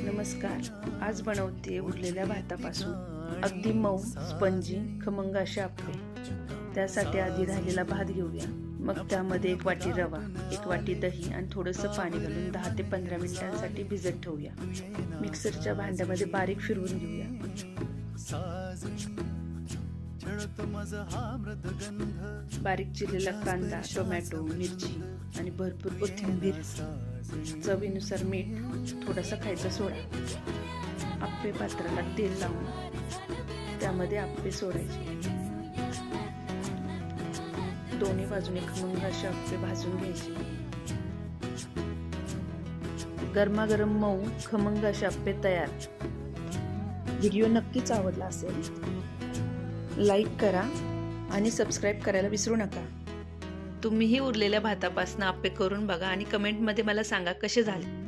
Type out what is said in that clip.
नमस्कार. आज बनवते उरलेल्या भातापासून अगदी मऊ स्पंजी खमंग असे आप्पे. त्यासाठी आधी राहिलेला भात घेऊया. मग त्यामध्ये 1 वाटी रवा, 1 वाटी दही आणि थोडंसं पाणी घालून 10 ते 15 मिनिटांसाठी भिजत ठेवूया. मिक्सरच्या भांड्यामध्ये बारीक फिरवून घेऊया. बारीक चिरलेला कांदा, टोमॅटो, मिरची आणि भरपूर कोथिंबीर, चवीनुसार मीठ, थोडासा खायचा सोडा. आप्पे पात्राला तेल लावून त्यामध्ये आप्पे सोडायचे. दोन्ही बाजूने खमंग असे आप्पे भाजून घ्यायचे. गरमागरम मऊ खमंग असे आप्पे तयार. व्हिडिओ नक्कीच आवडला असेल. लाईक करा आणि सबस्क्राईब करायला विसरू नका. तुम्हीही उरलेल्या भातापासून आप्पे करून बघा आणि कमेंटमध्ये मला सांगा कसे झाले.